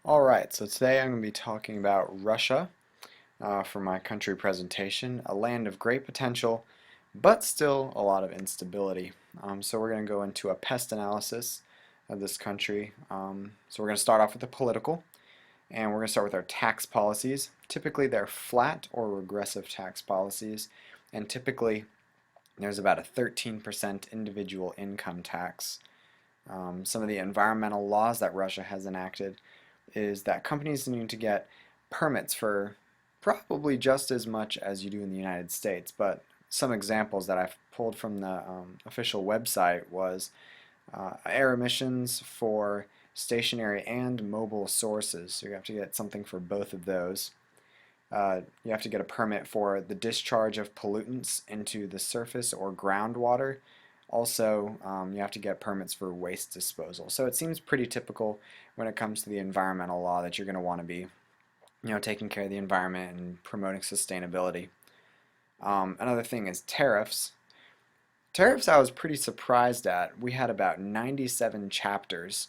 Alright, so today I'm going to be talking about Russia for my country presentation, a land of great potential, but still a lot of instability. So we're going to go into a pest analysis of this country. So we're going to start off with the political, and we're going to start with our tax policies. Typically they're flat or regressive tax policies, and typically there's about a 13% individual income tax. Some of the environmental laws that Russia has enacted is that companies need to get permits for probably just as much as you do in the United States. But some examples that I've pulled from the official website was air emissions for stationary and mobile sources. So you have to get something for both of those. You have to get a permit for the discharge of pollutants into the surface or groundwater. Also, you have to get permits for waste disposal. So it seems pretty typical when it comes to the environmental law that you're going to want to be, taking care of the environment and promoting sustainability. Another thing is tariffs. Tariffs I was pretty surprised at. We had about 97 chapters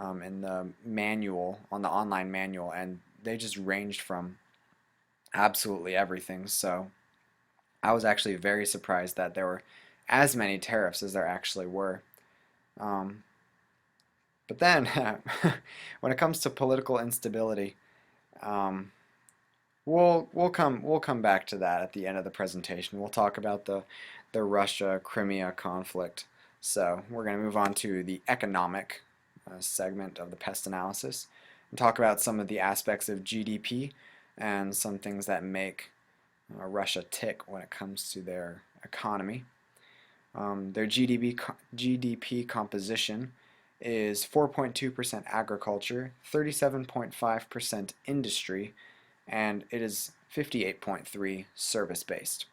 in the manual, on the online manual, and they just ranged from absolutely everything. So I was actually very surprised that there were as many tariffs as there actually were. Um, but then, when it comes to political instability, um, we'll come back to that at the end of the presentation. We'll talk about the Russia-Crimea conflict. So we're going to move on to the economic segment of the pest analysis and talk about some of the aspects of GDP and some things that make Russia tick when it comes to their economy. Their GDP composition is 4.2% agriculture, 37.5% industry, and it is 58.3% service-based.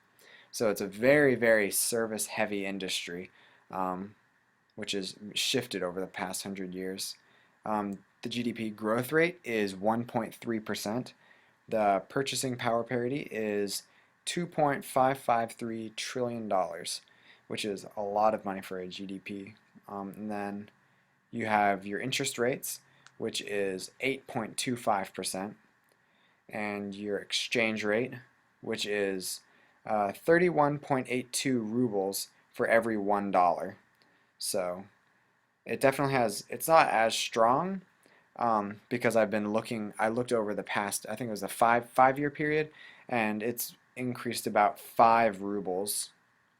So it's a very, very service-heavy industry, which has shifted over the past 100 years. The GDP growth rate is 1.3%. The purchasing power parity is $2.553 trillion, which is a lot of money for a GDP. And then you have your interest rates, which is 8.25%, and your exchange rate, which is 31.82 rubles for every $1. So it definitely has, it's not as strong because I looked over the past, I think it was a five-year period, and it's increased about 5 rubles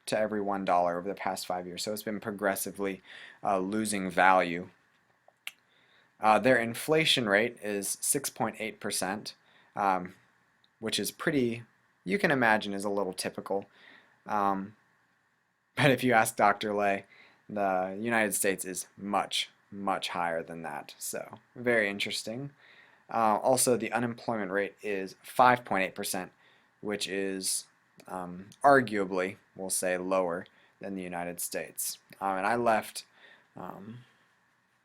to every $1 over the past 5 years. So it's been progressively losing value. Their inflation rate is 6.8%, which is pretty, you can imagine is a little typical. But if you ask Dr. Lay, the United States is much, much higher than that. So very interesting. Also, the unemployment rate is 5.8%, which is arguably, we'll say, lower than the United States. And I left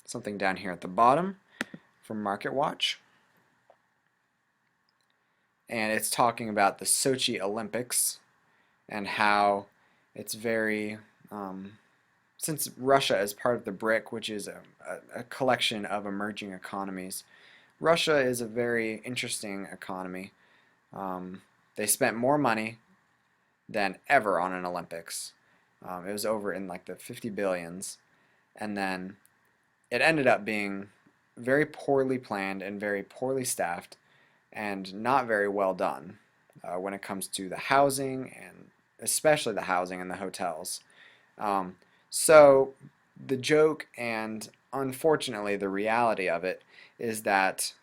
something down here at the bottom from Market Watch. And it's talking about the Sochi Olympics and how it's very, since Russia is part of the BRIC, which is a collection of emerging economies, Russia is a very interesting economy. They spent more money than ever on an Olympics. It was over in like the 50 billions, and then it ended up being very poorly planned and very poorly staffed and not very well done when it comes to the housing, and especially the housing and the hotels. So the joke and unfortunately the reality of it is that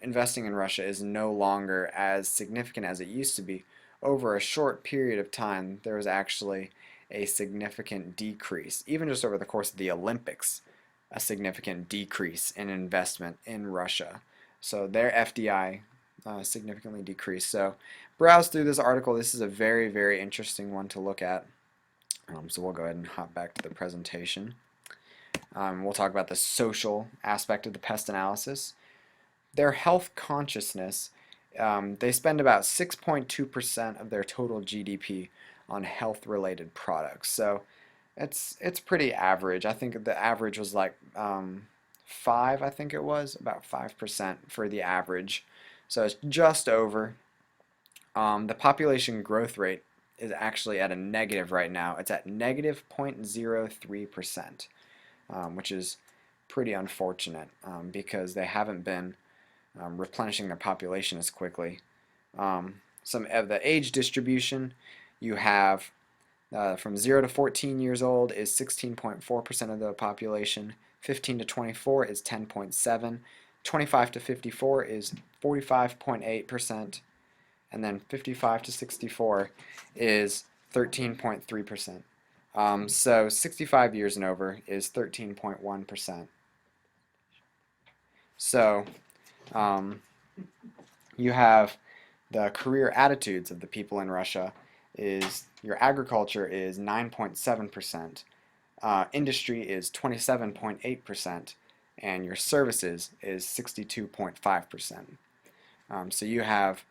investing in Russia is no longer as significant as it used to be. Over a short period of time, there was actually a significant decrease, even just over the course of the Olympics, a significant decrease in investment in Russia. So their FDI significantly decreased. So browse through this article. This is a very, very interesting one to look at. So we'll go ahead and hop back to the presentation. We'll talk about the social aspect of the pest analysis. Their health consciousness, they spend about 6.2% of their total GDP on health-related products. So it's pretty average. I think the average was like 5, I think it was, about 5% for the average. So it's just over. The population growth rate is actually at a negative right now. It's at negative 0.03%, which is pretty unfortunate because they haven't been replenishing their population as quickly. Some of the age distribution, you have from 0 to 14 years old is 16.4% of the population, 15 to 24 is 10.7, 25 to 54 is 45.8%, and then 55 to 64 is 13.3%. So 65 years and over is 13.1%. So you have the career attitudes of the people in Russia is your agriculture is 9.7%, industry is 27.8%, and your services is 62.5%. So you have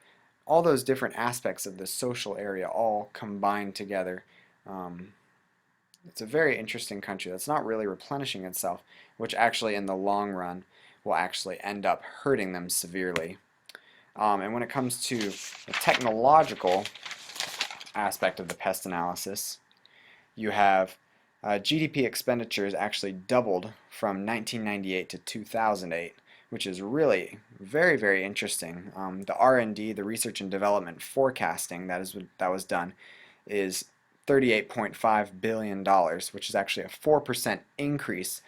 all those different aspects of the social area all combined together. It's a very interesting country that's not really replenishing itself, which actually in the long run will actually end up hurting them severely. And when it comes to the technological aspect of the PEST analysis, you have GDP expenditures actually doubled from 1998 to 2008, which is really very, very interesting. The R&D, the research and development forecasting that was done, is $38.5 billion, which is actually a 4% increase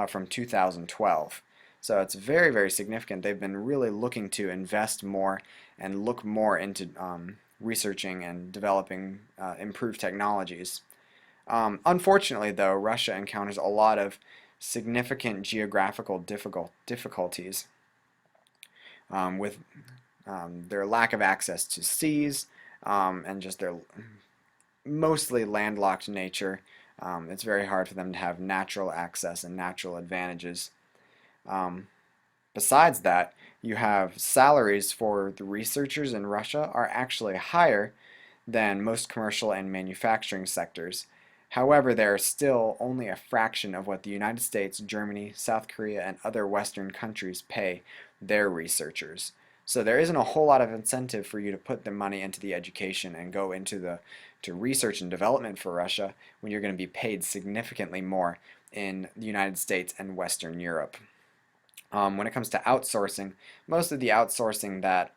from 2012. So it's very, very significant. They've been really looking to invest more and look more into researching and developing improved technologies. Unfortunately, though, Russia encounters a lot of significant geographical difficulties with their lack of access to seas and just their mostly landlocked nature. It's very hard for them to have natural access and natural advantages. Besides that, you have salaries for the researchers in Russia are actually higher than most commercial and manufacturing sectors. However, they are still only a fraction of what the United States, Germany, South Korea, and other Western countries pay their researchers. So there isn't a whole lot of incentive for you to put the money into the education and go into research and development for Russia when you're going to be paid significantly more in the United States and Western Europe. When it comes to outsourcing, most of the outsourcing that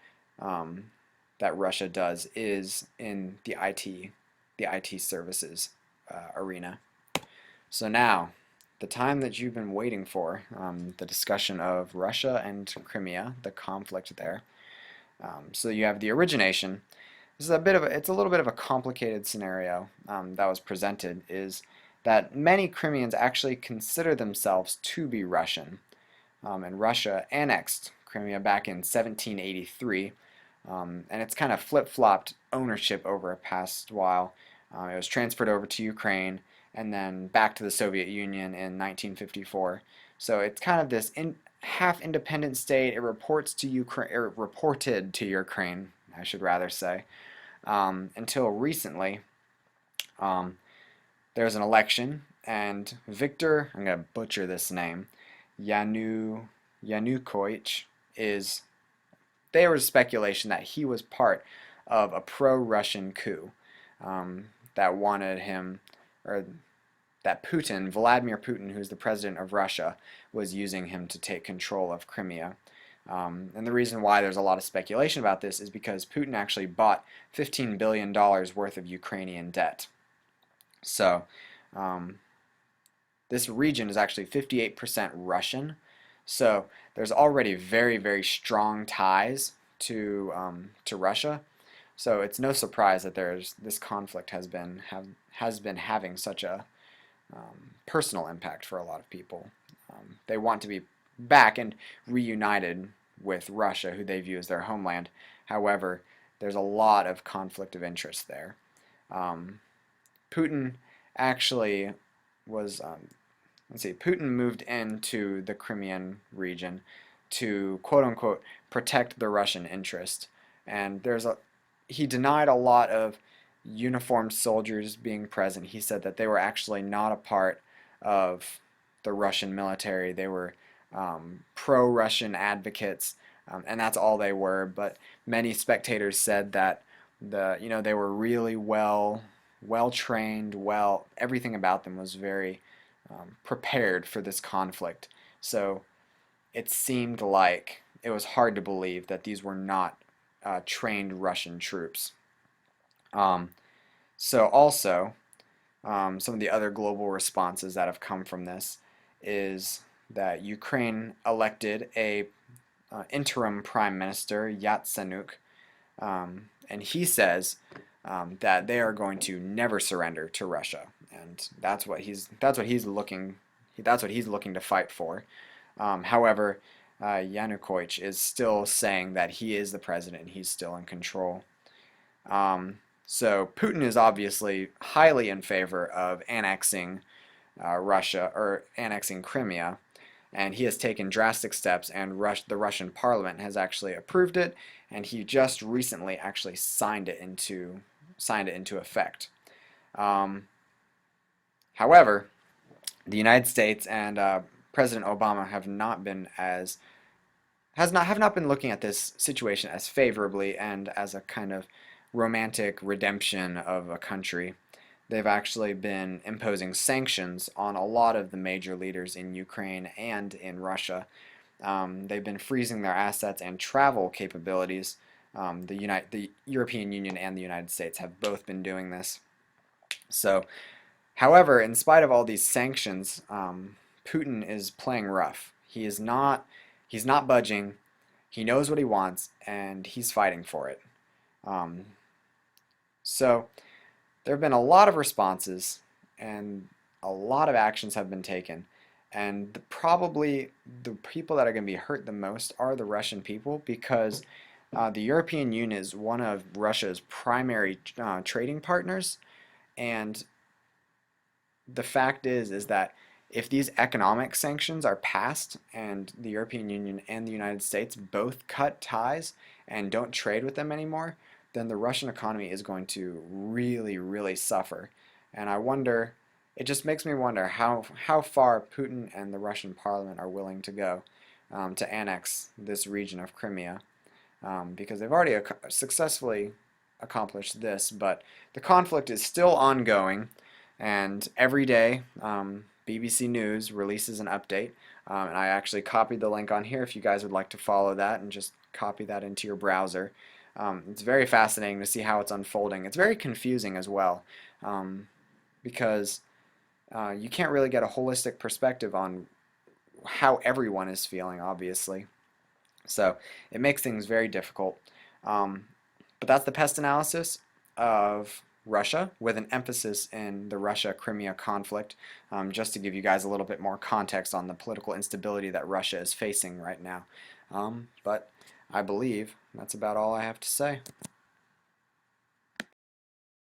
Russia does is in the IT services arena. So now, the time that you've been waiting for, the discussion of Russia and Crimea, the conflict there. So you have the origination. This is it's a little bit of a complicated scenario that was presented. Is that many Crimeans actually consider themselves to be Russian. And Russia annexed Crimea back in 1783, and it's kind of flip-flopped ownership over a past while. It was transferred over to Ukraine and then back to the Soviet Union in 1954. So it's kind of this half-independent state. It reports to Ukraine, or reported to Ukraine, I should rather say, until recently. There was an election, and Viktor, I'm going to butcher this name, Yanukovych there was speculation that he was part of a pro-Russian coup that wanted him, or that Vladimir Putin, who's the president of Russia, was using him to take control of Crimea. And the reason why there's a lot of speculation about this is because Putin actually bought $15 billion worth of Ukrainian debt. So this region is actually 58% Russian. So there's already very, very strong ties to Russia. So it's no surprise that this conflict has been having such a personal impact for a lot of people. They want to be back and reunited with Russia, who they view as their homeland. However, there's a lot of conflict of interest there. Putin actually was, Putin moved into the Crimean region to quote-unquote protect the Russian interest. And he denied a lot of uniformed soldiers being present. He said that they were actually not a part of the Russian military. They were pro-Russian advocates, and that's all they were. But many spectators said that they were really well trained, everything about them was very prepared for this conflict. So it seemed like it was hard to believe that these were not trained Russian troops. Um, so also, some of the other global responses that have come from this is that Ukraine elected a interim prime minister, Yatsenuk, and he says that they are going to never surrender to Russia, and that's what he's looking to fight for. However, Yanukovych is still saying that he is the president and he's still in control. So Putin is obviously highly in favor of annexing Russia or annexing Crimea, and he has taken drastic steps, and the Russian parliament has actually approved it, and he just recently actually signed it into effect. However, the United States and President Obama have not been looking at this situation as favorably and as a kind of romantic redemption of a country. They've actually been imposing sanctions on a lot of the major leaders in Ukraine and in Russia. They've been freezing their assets and travel capabilities. The European Union and the United States have both been doing this. So, however, in spite of all these sanctions, Putin is playing rough. He's not budging. He knows what he wants, and he's fighting for it. So there have been a lot of responses, and a lot of actions have been taken. And probably the people that are going to be hurt the most are the Russian people, because the European Union is one of Russia's primary trading partners, and the fact is that if these economic sanctions are passed and the European Union and the United States both cut ties and don't trade with them anymore, then the Russian economy is going to really, really suffer. And it just makes me wonder how far Putin and the Russian parliament are willing to go to annex this region of Crimea, because they've already successfully accomplished this, but the conflict is still ongoing, and every day BBC News releases an update, and I actually copied the link on here if you guys would like to follow that and just copy that into your browser. It's very fascinating to see how it's unfolding. It's very confusing as well, because you can't really get a holistic perspective on how everyone is feeling, obviously. So it makes things very difficult. But that's the PEST analysis of Russia, with an emphasis in the Russia-Crimea conflict, just to give you guys a little bit more context on the political instability that Russia is facing right now. But I believe that's about all I have to say.